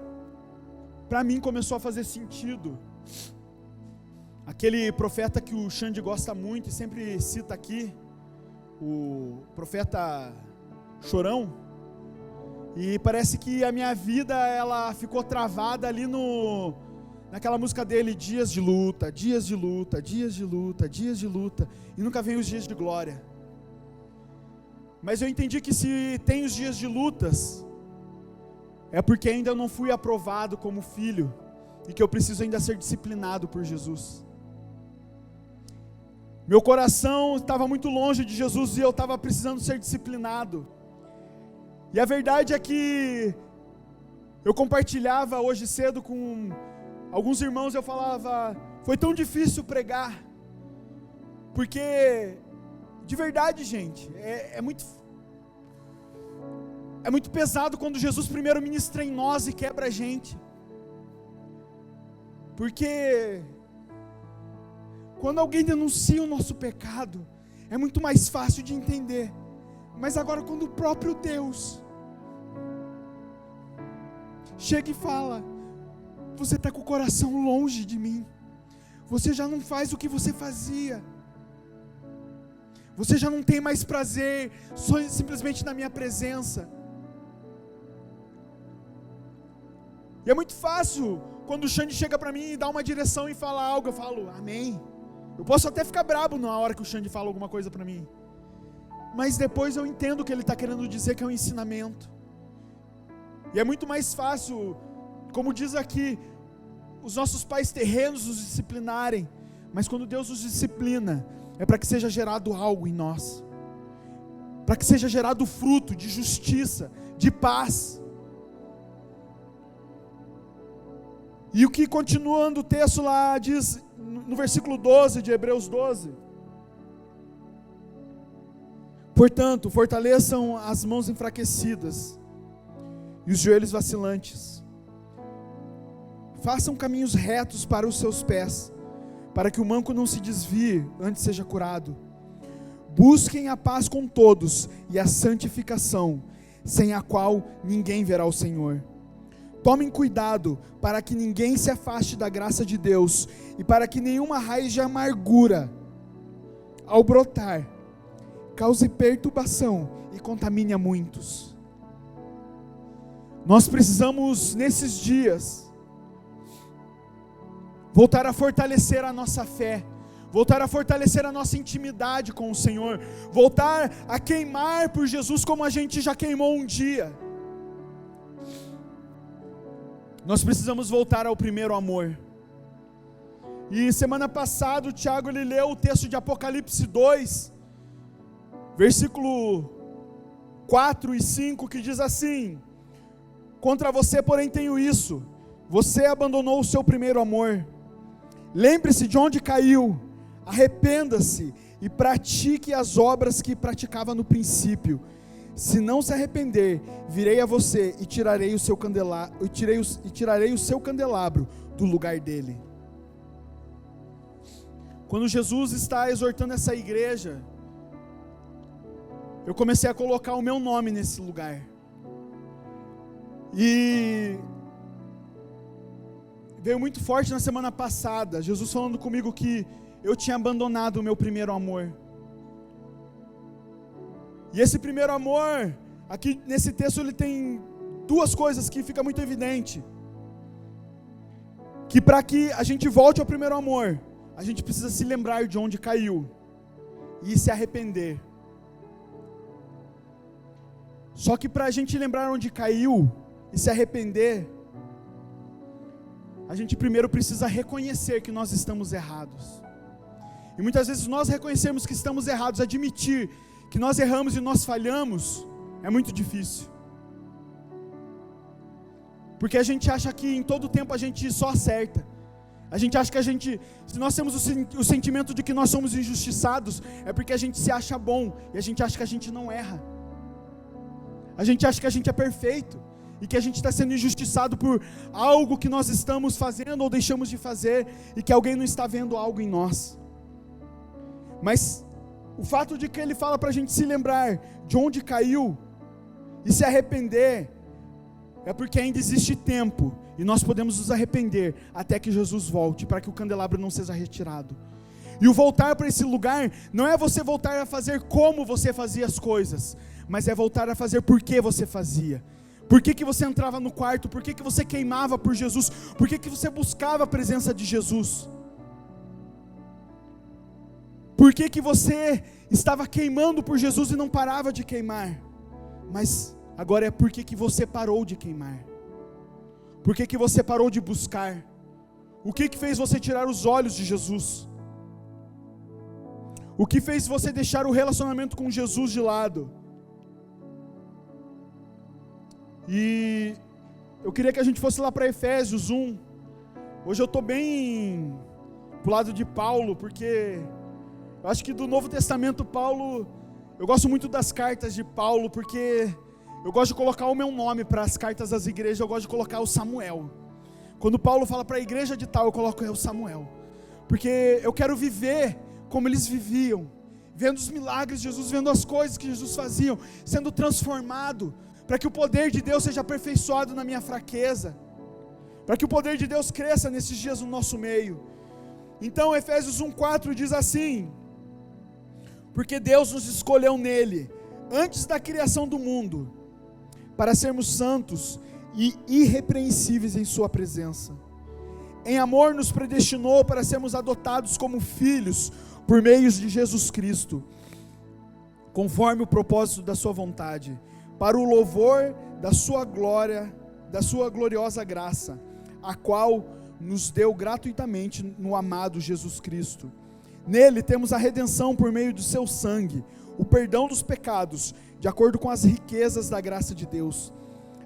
[SPEAKER 1] para mim começou a fazer sentido aquele profeta que o Xande gosta muito e sempre cita aqui, o profeta Chorão, e parece que a minha vida ela ficou travada ali naquela música dele, dias de luta, dias de luta, dias de luta, dias de luta, e nunca vem os dias de glória. Mas eu entendi que se tem os dias de lutas, é porque ainda não fui aprovado como filho, e que eu preciso ainda ser disciplinado por Jesus. Meu coração estava muito longe de Jesus e eu estava precisando ser disciplinado. E a verdade é que eu compartilhava hoje cedo com alguns irmãos, eu falava, foi tão difícil pregar, porque, de verdade, gente, é muito pesado quando Jesus primeiro ministra em nós e quebra a gente, porque quando alguém denuncia o nosso pecado, é muito mais fácil de entender, mas agora quando o próprio Deus chega e fala, você está com o coração longe de mim. Você já não faz o que você fazia. Você já não tem mais prazer só simplesmente na minha presença. E é muito fácil quando o Xande chega para mim e dá uma direção e fala algo, eu falo, amém. Eu posso até ficar brabo na hora que o Xande fala alguma coisa para mim. Mas depois eu entendo o que ele está querendo dizer, que é um ensinamento. E é muito mais fácil, como diz aqui, os nossos pais terrenos nos disciplinarem. Mas quando Deus nos disciplina, é para que seja gerado algo em nós. Para que seja gerado fruto de justiça, de paz. E o que continuando o texto lá diz, no versículo 12 de Hebreus 12. Portanto, fortaleçam as mãos enfraquecidas e os joelhos vacilantes. Façam caminhos retos para os seus pés, para que o manco não se desvie, antes seja curado. Busquem a paz com todos e a santificação, sem a qual ninguém verá o Senhor. Tomem cuidado para que ninguém se afaste da graça de Deus e para que nenhuma raiz de amargura, ao brotar, cause perturbação e contamine a muitos. Nós precisamos, nesses dias, voltar a fortalecer a nossa fé, voltar a fortalecer a nossa intimidade com o Senhor, voltar a queimar por Jesus como a gente já queimou um dia. Nós precisamos voltar ao primeiro amor. E semana passada o Tiago ele leu o texto de Apocalipse 2, versículo 4 e 5, que diz assim: contra você, porém, tenho isso, você abandonou o seu primeiro amor. Lembre-se de onde caiu, arrependa-se e pratique as obras que praticava no princípio. Se não se arrepender, virei a você e tirarei o seu candelabro do lugar dele. Quando Jesus está exortando essa igreja, eu comecei a colocar o meu nome nesse lugar. E veio muito forte na semana passada, Jesus falando comigo que eu tinha abandonado o meu primeiro amor. E esse primeiro amor, aqui nesse texto ele tem duas coisas que fica muito evidente. Que para que a gente volte ao primeiro amor, a gente precisa se lembrar de onde caiu e se arrepender. Só que para a gente lembrar onde caiu e se arrepender, a gente primeiro precisa reconhecer que nós estamos errados. E muitas vezes nós reconhecemos que estamos errados, admitir que nós erramos e nós falhamos, é muito difícil. Porque a gente acha que em todo tempo a gente só acerta. A gente acha que se nós temos o sentimento de que nós somos injustiçados, é porque a gente se acha bom, e a gente acha que a gente não erra. A gente acha que a gente é perfeito, e que a gente está sendo injustiçado por algo que nós estamos fazendo ou deixamos de fazer, e que alguém não está vendo algo em nós. Mas o fato de que ele fala para a gente se lembrar de onde caiu e se arrepender, é porque ainda existe tempo e nós podemos nos arrepender até que Jesus volte, para que o candelabro não seja retirado. E o voltar para esse lugar não é você voltar a fazer como você fazia as coisas, mas é voltar a fazer porque você fazia. Por que você entrava no quarto? Por que você queimava por Jesus? Por que você buscava a presença de Jesus? Por que você estava queimando por Jesus e não parava de queimar? Mas agora é por que você parou de queimar? Por que você parou de buscar? O que fez você tirar os olhos de Jesus? O que fez você deixar o relacionamento com Jesus de lado? E eu queria que a gente fosse lá para Efésios 1. Hoje eu estou bem pro lado de Paulo, porque eu acho que do Novo Testamento, Paulo, eu gosto muito das cartas de Paulo, porque eu gosto de colocar o meu nome para as cartas das igrejas, eu gosto de colocar o Samuel. Quando Paulo fala para a igreja de tal, eu coloco o Samuel, porque eu quero viver como eles viviam, vendo os milagres de Jesus, vendo as coisas que Jesus fazia, sendo transformado, para que o poder de Deus seja aperfeiçoado na minha fraqueza, para que o poder de Deus cresça nesses dias no nosso meio. Então Efésios 1:4 diz assim: porque Deus nos escolheu nele, antes da criação do mundo, para sermos santos e irrepreensíveis em sua presença. Em amor nos predestinou para sermos adotados como filhos, por meio de Jesus Cristo, conforme o propósito da sua vontade, para o louvor da sua glória, da sua gloriosa graça, a qual nos deu gratuitamente no amado Jesus Cristo. Nele temos a redenção por meio do seu sangue, o perdão dos pecados, de acordo com as riquezas da graça de Deus,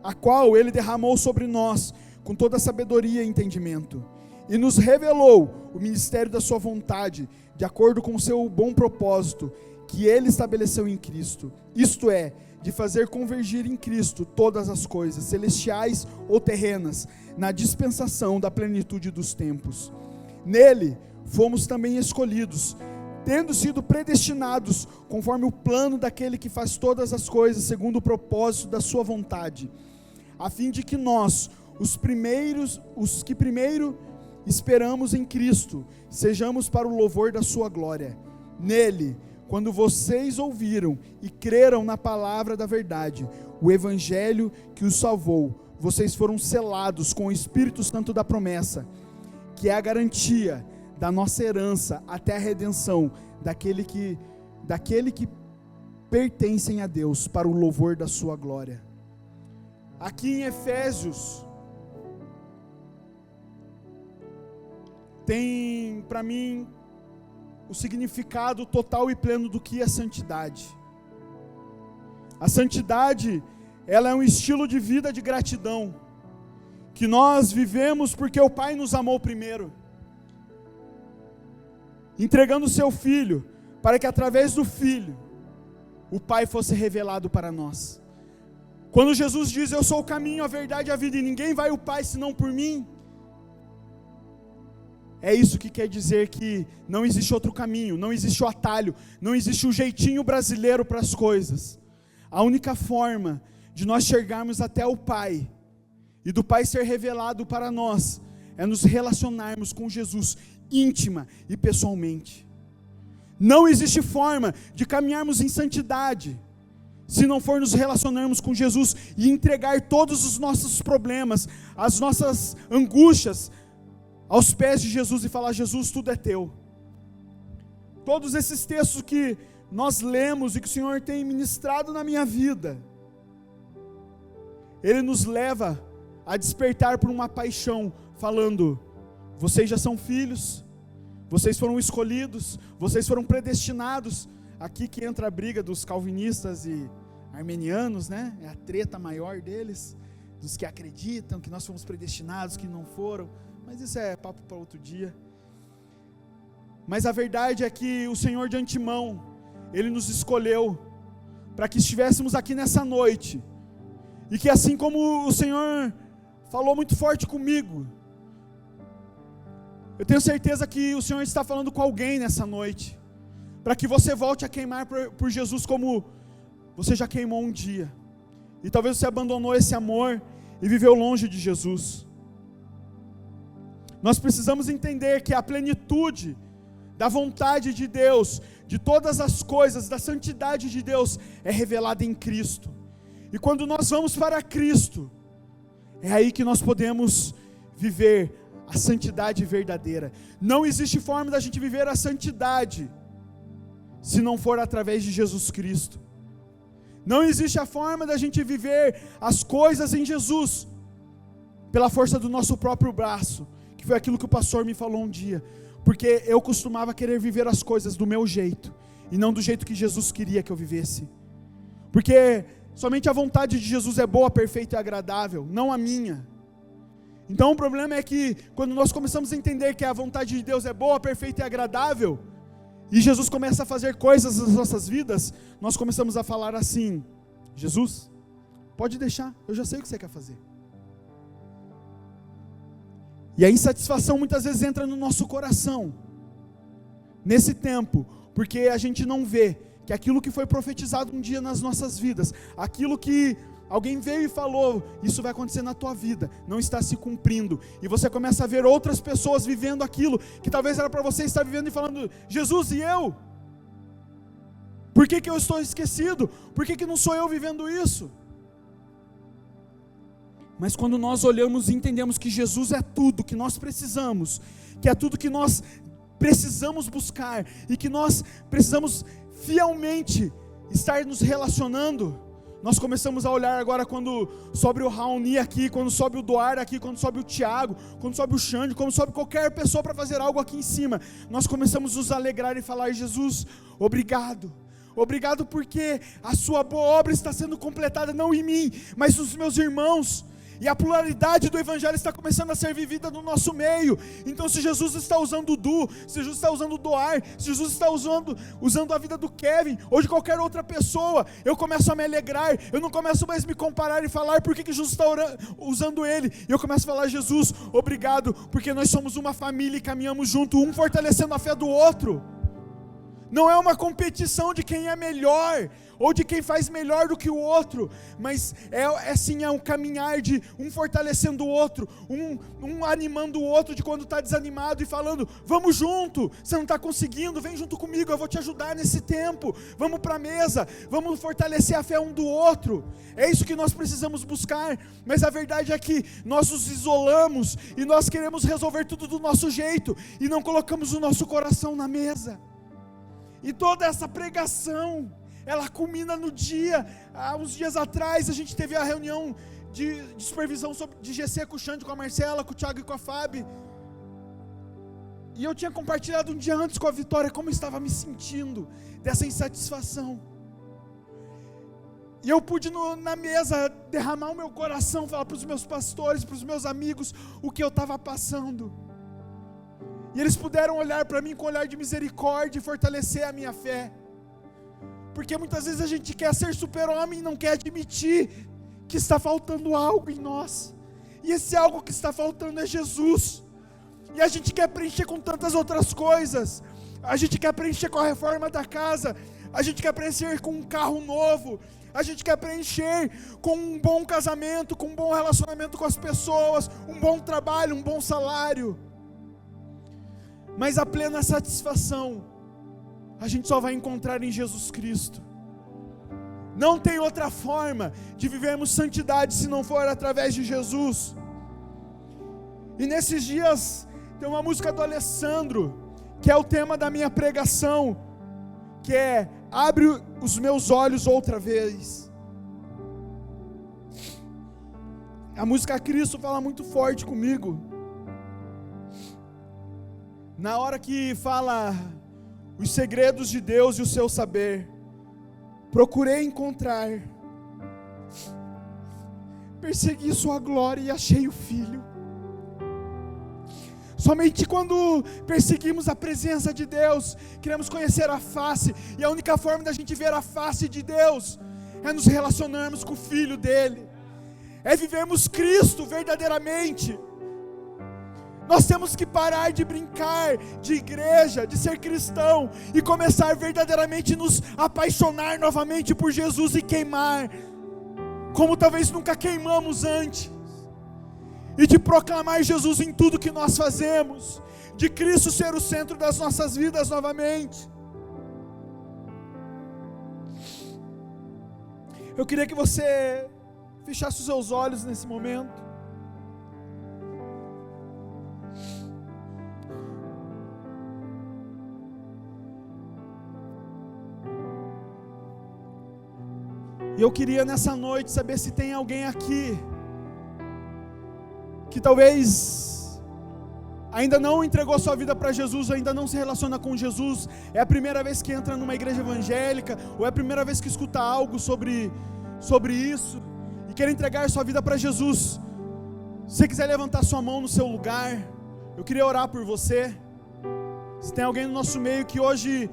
[SPEAKER 1] a qual ele derramou sobre nós, com toda a sabedoria e entendimento, e nos revelou o ministério da sua vontade, de acordo com o seu bom propósito, que ele estabeleceu em Cristo, isto é, de fazer convergir em Cristo todas as coisas, celestiais ou terrenas, na dispensação da plenitude dos tempos. Nele fomos também escolhidos, tendo sido predestinados, conforme o plano daquele que faz todas as coisas, segundo o propósito da sua vontade, a fim de que nós, os que primeiro esperamos em Cristo, sejamos para o louvor da sua glória. Nele, quando vocês ouviram e creram na palavra da verdade, o evangelho que os salvou, vocês foram selados com o Espírito Santo da promessa, que é a garantia da nossa herança até a redenção daquele que pertencem a Deus, para o louvor da sua glória. Aqui em Efésios tem para mim o significado total e pleno do que é santidade. A santidade, ela é um estilo de vida de gratidão, que nós vivemos porque o Pai nos amou primeiro, entregando o seu Filho, para que através do Filho, o Pai fosse revelado para nós. Quando Jesus diz, eu sou o caminho, a verdade e a vida, e ninguém vai ao Pai senão por mim, é isso que quer dizer que não existe outro caminho, não existe o atalho, não existe o jeitinho brasileiro para as coisas. A única forma de nós chegarmos até o Pai, e do Pai ser revelado para nós, é nos relacionarmos com Jesus, íntima e pessoalmente. Não existe forma de caminharmos em santidade, se não for nos relacionarmos com Jesus, e entregar todos os nossos problemas, as nossas angústias, aos pés de Jesus e falar, Jesus, tudo é teu. Todos esses textos que nós lemos e que o Senhor tem ministrado na minha vida, Ele nos leva a despertar por uma paixão, falando, vocês já são filhos, vocês foram escolhidos, vocês foram predestinados. Aqui que entra a briga dos calvinistas e armenianos, né? É a treta maior deles, dos que acreditam que nós fomos predestinados, que não foram. Mas isso é papo para outro dia. Mas a verdade é que o Senhor de antemão, Ele nos escolheu para que estivéssemos aqui nessa noite, e que assim como o Senhor falou muito forte comigo, eu tenho certeza que o Senhor está falando com alguém nessa noite, para que você volte a queimar por Jesus como você já queimou um dia, e talvez você abandonou esse amor e viveu longe de Jesus. Nós precisamos entender que a plenitude da vontade de Deus, de todas as coisas, da santidade de Deus, é revelada em Cristo. E quando nós vamos para Cristo, é aí que nós podemos viver a santidade verdadeira. Não existe forma da gente viver a santidade se não for através de Jesus Cristo. Não existe a forma da gente viver as coisas em Jesus pela força do nosso próprio braço, que foi aquilo que o pastor me falou um dia, porque eu costumava querer viver as coisas do meu jeito, e não do jeito que Jesus queria que eu vivesse, porque somente a vontade de Jesus é boa, perfeita e agradável, não a minha. Então o problema é que, quando nós começamos a entender que a vontade de Deus é boa, perfeita e agradável, e Jesus começa a fazer coisas nas nossas vidas, nós começamos a falar assim, Jesus, pode deixar, eu já sei o que você quer fazer. E a insatisfação muitas vezes entra no nosso coração, nesse tempo, porque a gente não vê que aquilo que foi profetizado um dia nas nossas vidas, aquilo que alguém veio e falou, isso vai acontecer na tua vida, não está se cumprindo, e você começa a ver outras pessoas vivendo aquilo, que talvez era para você estar vivendo e falando, Jesus, e eu? Por que eu estou esquecido? Por que não sou eu vivendo isso? Mas quando nós olhamos e entendemos que Jesus é tudo que nós precisamos, que é tudo que nós precisamos buscar, e que nós precisamos fielmente estar nos relacionando, nós começamos a olhar agora quando sobe o Raoni aqui, quando sobe o Doar aqui, quando sobe o Tiago, quando sobe o Xande, quando sobe qualquer pessoa para fazer algo aqui em cima, nós começamos a nos alegrar e falar, Jesus, obrigado. Obrigado porque a sua boa obra está sendo completada não em mim, mas nos meus irmãos, e a pluralidade do Evangelho está começando a ser vivida no nosso meio. Então se Jesus está usando o Du, se Jesus está usando o Doar, se Jesus está usando a vida do Kevin, ou de qualquer outra pessoa, eu começo a me alegrar, eu não começo mais a me comparar e falar por que Jesus está usando ele, e eu começo a falar, Jesus, obrigado, porque nós somos uma família e caminhamos junto, um fortalecendo a fé do outro. Não é uma competição de quem é melhor, ou de quem faz melhor do que o outro, mas é um caminhar de um fortalecendo o outro, um animando o outro de quando está desanimado e falando, vamos junto, você não está conseguindo, vem junto comigo, eu vou te ajudar nesse tempo, vamos para a mesa, vamos fortalecer a fé um do outro. É isso que nós precisamos buscar, mas a verdade é que nós nos isolamos, e nós queremos resolver tudo do nosso jeito, e não colocamos o nosso coração na mesa. E toda essa pregação, ela culmina no dia, há uns dias atrás, a gente teve a reunião de supervisão de GC com o Xande, com a Marcela, com o Thiago e com a Fábio, e eu tinha compartilhado um dia antes com a Vitória, como eu estava me sentindo, dessa insatisfação, e eu pude na mesa, derramar o meu coração, falar para os meus pastores, para os meus amigos, o que eu estava passando, e eles puderam olhar para mim com um olhar de misericórdia e fortalecer a minha fé, porque muitas vezes a gente quer ser super-homem e não quer admitir que está faltando algo em nós, e esse algo que está faltando é Jesus, e a gente quer preencher com tantas outras coisas, a gente quer preencher com a reforma da casa, a gente quer preencher com um carro novo, a gente quer preencher com um bom casamento, com um bom relacionamento com as pessoas, um bom trabalho, um bom salário, mas a plena satisfação a gente só vai encontrar em Jesus Cristo. Não tem outra forma de vivermos santidade se não for através de Jesus. E nesses dias tem uma música do Alessandro, que é o tema da minha pregação, que é Abre os meus olhos outra vez. A música Cristo fala muito forte comigo. Na hora que fala os segredos de Deus e o seu saber, procurei encontrar, persegui sua glória e achei o Filho. Somente quando perseguimos a presença de Deus, queremos conhecer a face, e a única forma da gente ver a face de Deus, é nos relacionarmos com o Filho dele, é vivermos Cristo verdadeiramente. Nós temos que parar de brincar de igreja, de ser cristão, e começar verdadeiramente a nos apaixonar novamente por Jesus e queimar, como talvez nunca queimamos antes, e de proclamar Jesus em tudo que nós fazemos, de Cristo ser o centro das nossas vidas novamente. Eu queria que você fechasse os seus olhos nesse momento. E eu queria nessa noite saber se tem alguém aqui que talvez ainda não entregou sua vida para Jesus, ainda não se relaciona com Jesus, é a primeira vez que entra numa igreja evangélica, ou é a primeira vez que escuta algo sobre isso, e quer entregar sua vida para Jesus. Se você quiser levantar sua mão no seu lugar, eu queria orar por você. Se tem alguém no nosso meio que hoje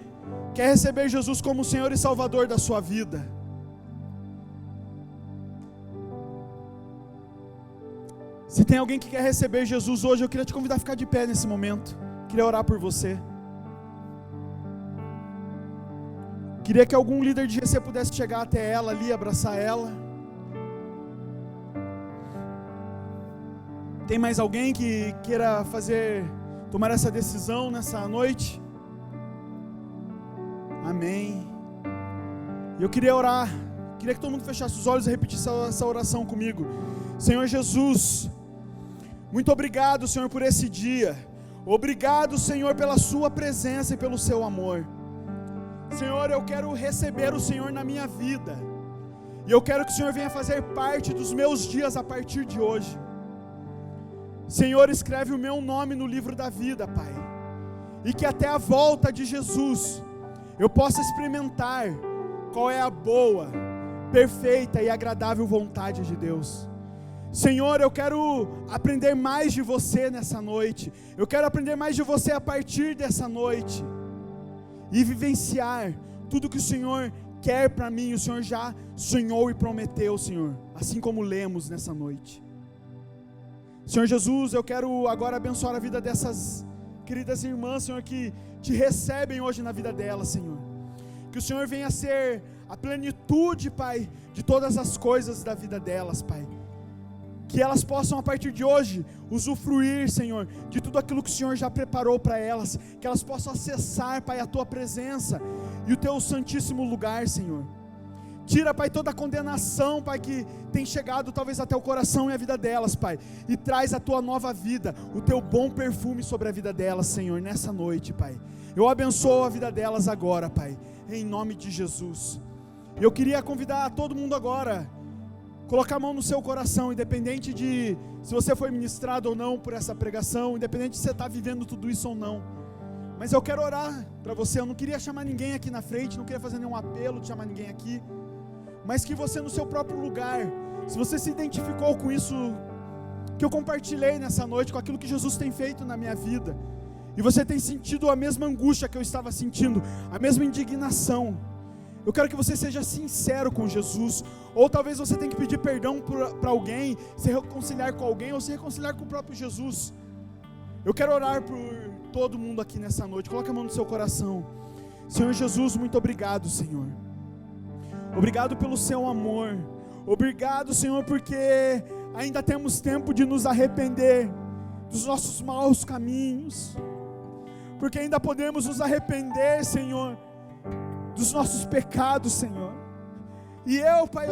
[SPEAKER 1] quer receber Jesus como o Senhor e Salvador da sua vida, se tem alguém que quer receber Jesus hoje, eu queria te convidar a ficar de pé nesse momento. Queria orar por você. Queria que algum líder de GC pudesse chegar até ela ali, abraçar ela. Tem mais alguém que queira tomar essa decisão nessa noite? Amém. Eu queria orar, queria que todo mundo fechasse os olhos e repetisse essa oração comigo. Senhor Jesus, muito obrigado, Senhor, por esse dia. Obrigado, Senhor, pela sua presença e pelo seu amor. Senhor, eu quero receber o Senhor na minha vida, e eu quero que o Senhor venha fazer parte dos meus dias a partir de hoje. Senhor, escreve o meu nome no livro da vida, Pai, e que até a volta de Jesus eu possa experimentar qual é a boa, perfeita e agradável vontade de Deus. Senhor, eu quero aprender mais de você nessa noite, eu quero aprender mais de você a partir dessa noite, e vivenciar tudo que o Senhor quer para mim. O Senhor já sonhou e prometeu, Senhor, assim como lemos nessa noite. Senhor Jesus, eu quero agora abençoar a vida dessas queridas irmãs, Senhor, que te recebem hoje na vida delas, Senhor. Que o Senhor venha ser a plenitude, Pai, de todas as coisas da vida delas, Pai. Que elas possam, a partir de hoje, usufruir, Senhor, de tudo aquilo que o Senhor já preparou para elas. Que elas possam acessar, Pai, a Tua presença e o Teu santíssimo lugar, Senhor. Tira, Pai, toda a condenação, Pai, que tem chegado talvez até o coração e a vida delas, Pai, e traz a Tua nova vida, o Teu bom perfume sobre a vida delas, Senhor, nessa noite, Pai. Eu abençoo a vida delas agora, Pai, em nome de Jesus. Eu queria convidar todo mundo agora, colocar a mão no seu coração, independente de se você foi ministrado ou não por essa pregação, independente se você está vivendo tudo isso ou não. Mas eu quero orar para você. Eu não queria chamar ninguém aqui na frente, não queria fazer nenhum apelo de chamar ninguém aqui, mas que você no seu próprio lugar, se você se identificou com isso que eu compartilhei nessa noite, com aquilo que Jesus tem feito na minha vida, e você tem sentido a mesma angústia que eu estava sentindo, a mesma indignação, eu quero que você seja sincero com Jesus. Ou talvez você tenha que pedir perdão para alguém, se reconciliar com alguém, ou se reconciliar com o próprio Jesus. Eu quero orar por todo mundo aqui nessa noite. Coloque a mão no seu coração. Senhor Jesus, muito obrigado, Senhor. Obrigado pelo seu amor. Obrigado, Senhor, porque ainda temos tempo de nos arrepender dos nossos maus caminhos, porque ainda podemos nos arrepender, Senhor, dos nossos pecados, Senhor. E eu, Pai,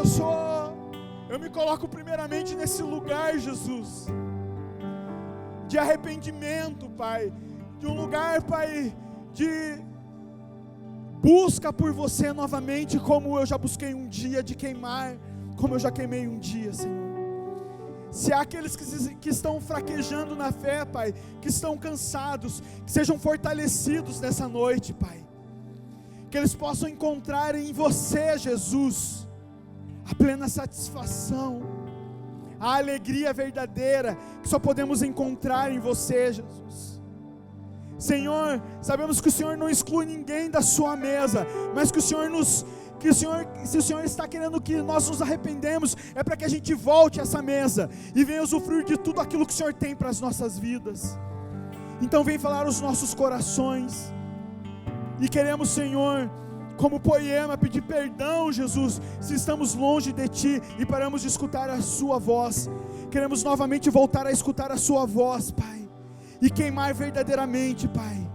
[SPEAKER 1] eu me coloco primeiramente nesse lugar, Jesus, de arrependimento, Pai, de um lugar, Pai, de busca por você novamente, como eu já busquei um dia, de queimar, como eu já queimei um dia, Senhor. Se há aqueles que estão fraquejando na fé, Pai, que estão cansados, que sejam fortalecidos nessa noite, Pai, que eles possam encontrar em você, Jesus, a plena satisfação, a alegria verdadeira, que só podemos encontrar em você, Jesus. Senhor, sabemos que o Senhor não exclui ninguém da sua mesa, mas que se o Senhor está querendo que nós nos arrependemos, é para que a gente volte a essa mesa, e venha usufruir de tudo aquilo que o Senhor tem para as nossas vidas. Então vem falar os nossos corações, e queremos, Senhor, como poema, pedir perdão, Jesus, se estamos longe de Ti e paramos de escutar a Sua voz. Queremos novamente voltar a escutar a Sua voz, Pai, e queimar verdadeiramente, Pai,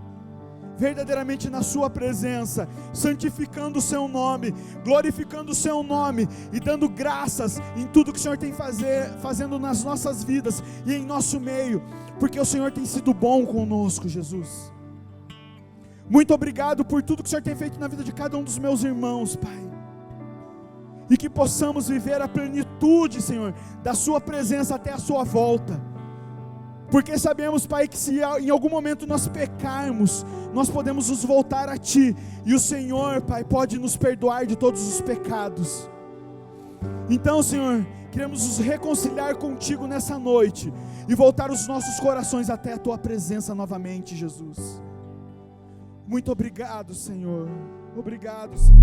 [SPEAKER 1] verdadeiramente na Sua presença, santificando o Seu nome, glorificando o Seu nome e dando graças em tudo que o Senhor tem fazendo nas nossas vidas e em nosso meio, porque o Senhor tem sido bom conosco, Jesus. Muito obrigado por tudo que o Senhor tem feito na vida de cada um dos meus irmãos, Pai, e que possamos viver a plenitude, Senhor, da Sua presença até a Sua volta, porque sabemos, Pai, que se em algum momento nós pecarmos, nós podemos nos voltar a Ti, e o Senhor, Pai, pode nos perdoar de todos os pecados. Então, Senhor, queremos nos reconciliar contigo nessa noite, e voltar os nossos corações até a Tua presença novamente, Jesus. Muito obrigado, Senhor. Obrigado, Senhor.